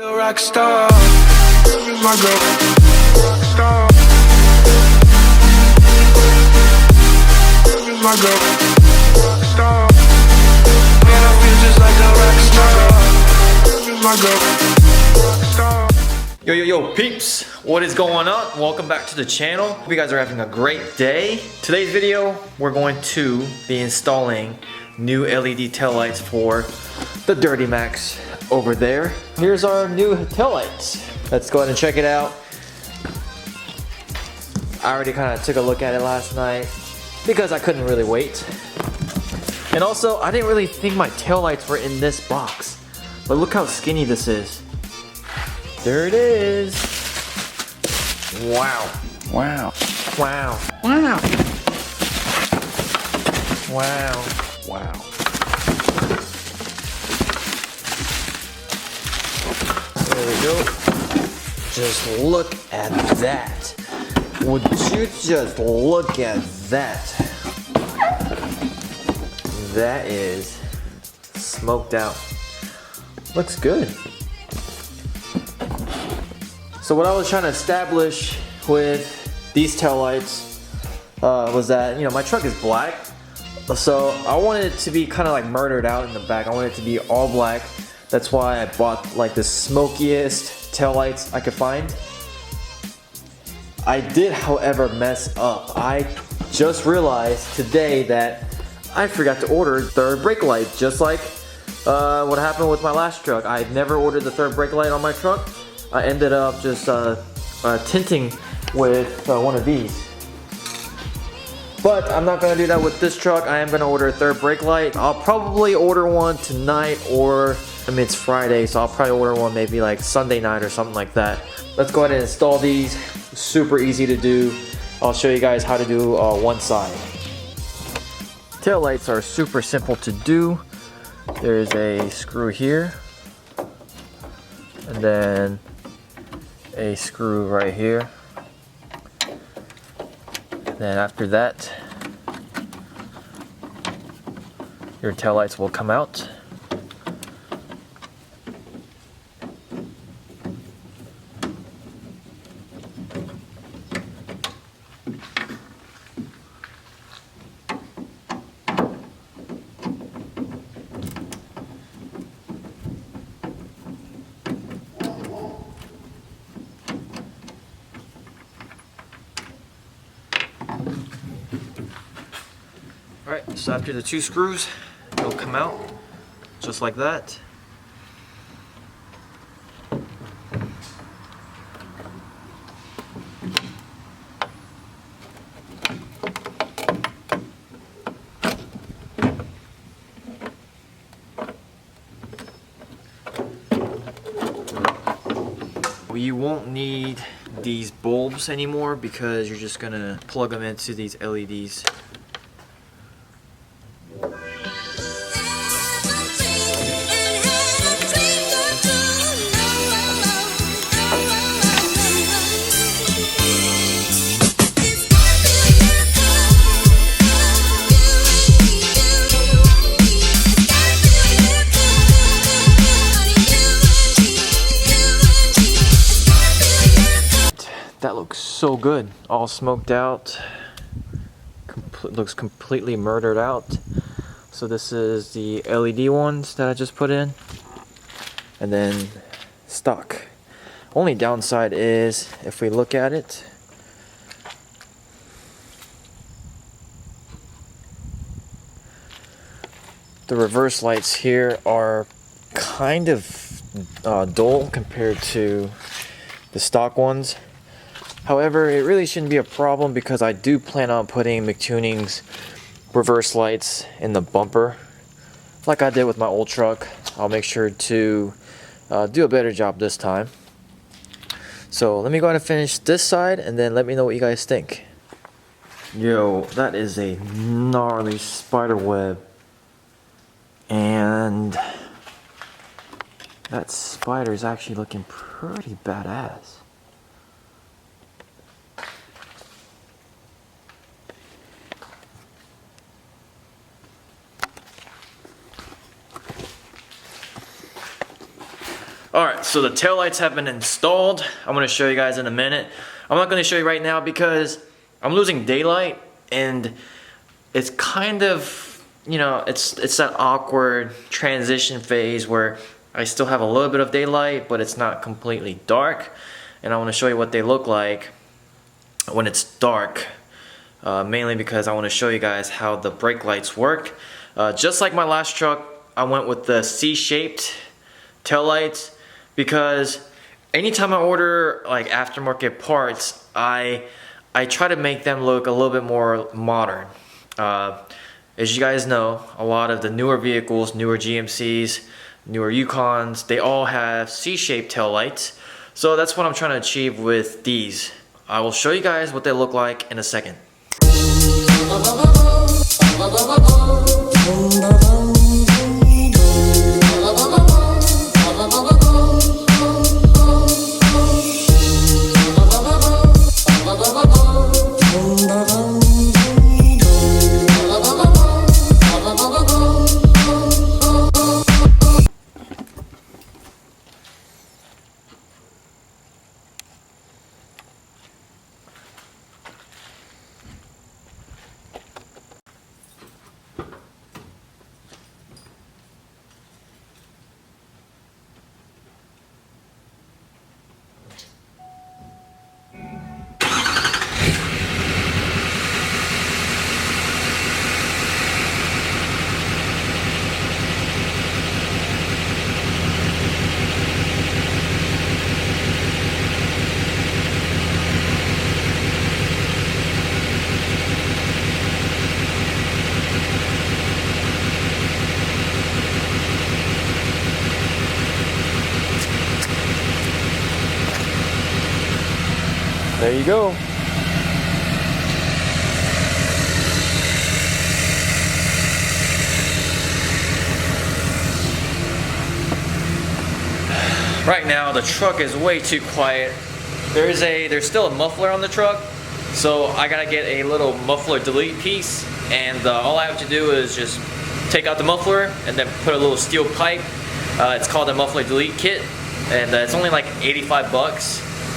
A rock star, my girl, rock star, my girl, rock star, man, I feel just like a rock star, my girl, rock star. Yo, peeps, what is going on? Welcome back to the channel. Hope you guys are having a great day. Today's video, we're going to be installing new LED taillights for the Duramax over there. Here's our new taillights. Let's go ahead and check it out. I already kind of took a look at it last night because I couldn't really wait. And also, I didn't really think my taillights were in this box. But look how skinny this is. There it is. Wow. Wow. Wow. Wow. Wow. Wow. There we go. Just look at that. Would you just look at that? That is smoked out. Looks good. So what I was trying to establish with these taillights was that, my truck is black. So I wanted it to be kind of like murdered out in the back. I wanted it to be all black. That's why I bought like the smokiest taillights I could find. I did, however, mess up. I just realized today that I forgot to order third brake light, just like what happened with my last truck. I never ordered the third brake light on my truck. I ended up just tinting with one of these. But I'm not gonna do that with this truck. I am gonna order a third brake light. I'll probably order one tonight, or it's Friday, so I'll probably order one maybe like Sunday night or something like that. Let's go ahead and install these. Super easy to do. I'll show you guys how to do one side. Tail lights are super simple to do. There's a screw here, and then a screw right here. Then after that, your taillights will come out. Alright, so after the two screws, it'll come out just like that. You won't need these bulbs anymore because you're just gonna plug them into these LEDs. That looks so good, all smoked out, looks completely murdered out. So this is the LED ones that I just put in, and then stock. Only downside is, if we look at it, the reverse lights here are kind of dull compared to the stock ones. However, it really shouldn't be a problem because I do plan on putting McTuning's reverse lights in the bumper like I did with my old truck. I'll make sure to do a better job this time. So let me go ahead and finish this side and then let me know what you guys think. Yo, that is a gnarly spider web. And that spider is actually looking pretty badass. Alright, so the taillights have been installed. I'm going to show you guys in a minute. I'm not going to show you right now because I'm losing daylight, and it's kind of, you know, it's that awkward transition phase where I still have a little bit of daylight, but it's not completely dark. And I want to show you what they look like when it's dark, mainly because I want to show you guys how the brake lights work. Just like my last truck, I went with the C-shaped taillights because anytime I order like aftermarket parts, I try to make them look a little bit more modern. As you guys know, a lot of the newer vehicles, newer GMCs, newer Yukons, they all have C-shaped taillights. So that's what I'm trying to achieve with these. I will show you guys what they look like in a second. There you go. Right now the truck is way too quiet. There's still a muffler on the truck, so I gotta get a little muffler delete piece, and all I have to do is just take out the muffler and then put a little steel pipe. It's called a muffler delete kit, and it's only like 85 bucks.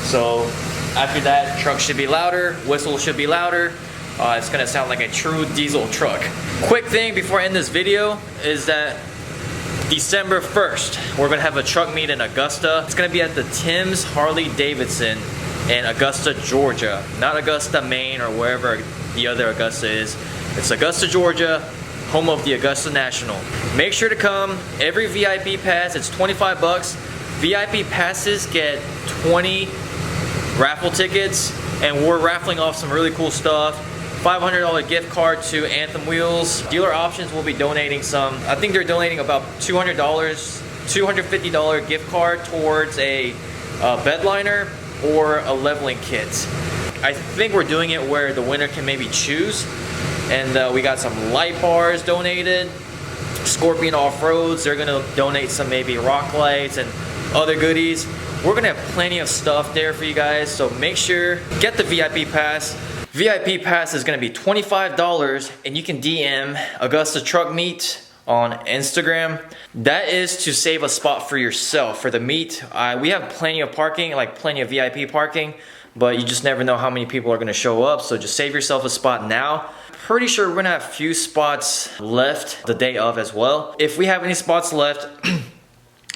So after that, truck should be louder, whistle should be louder. It's gonna sound like a true diesel truck. Quick thing before I end this video is that December 1st, we're gonna have a truck meet in Augusta. It's gonna be at the Tim's Harley Davidson in Augusta, Georgia. Not Augusta, Maine, or wherever the other Augusta is. It's Augusta, Georgia, home of the Augusta National. Make sure to come. Every VIP pass, it's 25 bucks. VIP passes get 20 raffle tickets, and we're raffling off some really cool stuff. $500 gift card to Anthem Wheels. Dealer Options will be donating some. I think they're donating about $200, $250 gift card towards a bed liner or a leveling kit. I think we're doing it where the winner can maybe choose. And we got some light bars donated. Scorpion Off-Roads, they're gonna donate some maybe rock lights and other goodies. We're gonna have plenty of stuff there for you guys, so make sure, get the VIP pass. VIP pass is gonna be $25, and you can DM Augusta Truck Meet on Instagram. That is to save a spot for yourself for the meet. We have plenty of parking, like plenty of VIP parking, but you just never know how many people are gonna show up, so just save yourself a spot now. Pretty sure we're gonna have a few spots left the day of as well. If we have any spots left,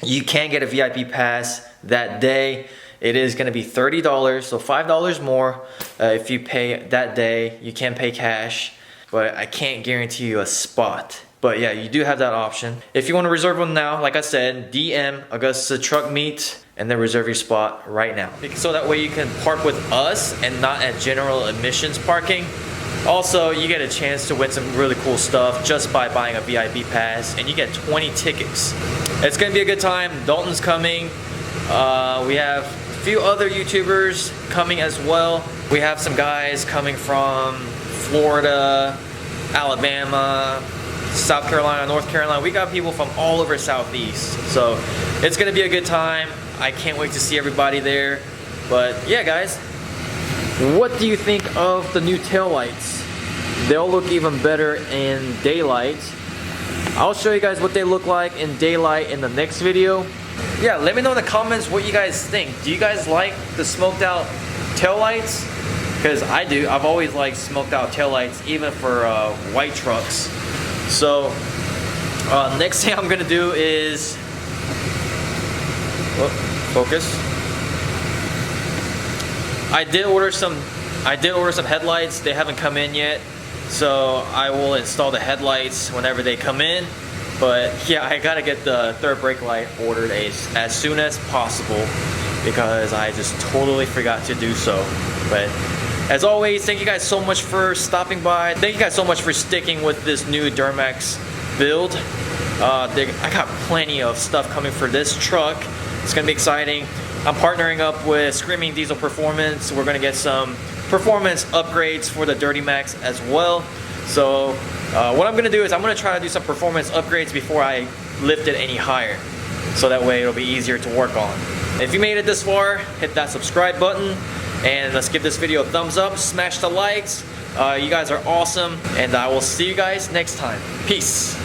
you can get a VIP pass that day. It is going to be $30, so $5 more if you pay that day. You can pay cash, but I can't guarantee you a spot. But yeah, you do have that option. If you want to reserve one now, like I said, DM Augusta Truck Meet and then reserve your spot right now. So that way you can park with us and not at general admissions parking. Also, you get a chance to win some really cool stuff just by buying a VIP pass, and you get 20 tickets. It's gonna be a good time. Dalton's coming. We have a few other YouTubers coming as well. We have some guys coming from Florida, Alabama, South Carolina, North Carolina. We got people from all over Southeast. So it's gonna be a good time. I can't wait to see everybody there. But yeah, guys, what do you think of the new taillights? They'll look even better in daylight. I'll show you guys what they look like in daylight in the next video. Yeah, let me know in the comments what you guys think. Do you guys like the smoked out taillights? Because I do. I've always liked smoked out taillights, even for white trucks. So next thing I'm gonna do is focus. I did order some headlights. They haven't come in yet, so I will install the headlights whenever they come in. But yeah, I gotta get the third brake light ordered as soon as possible because I just totally forgot to do so. But as always, thank you guys so much for stopping by. Thank you guys so much for sticking with this new Duramax build. I got plenty of stuff coming for this truck. It's gonna be exciting. I'm partnering up with Screaming Diesel Performance. We're gonna get some performance upgrades for the Dirty Max as well. So what I'm gonna do is I'm gonna try to do some performance upgrades before I lift it any higher. So that way it'll be easier to work on. If you made it this far, hit that subscribe button and let's give this video a thumbs up, smash the likes. You guys are awesome and I will see you guys next time. Peace.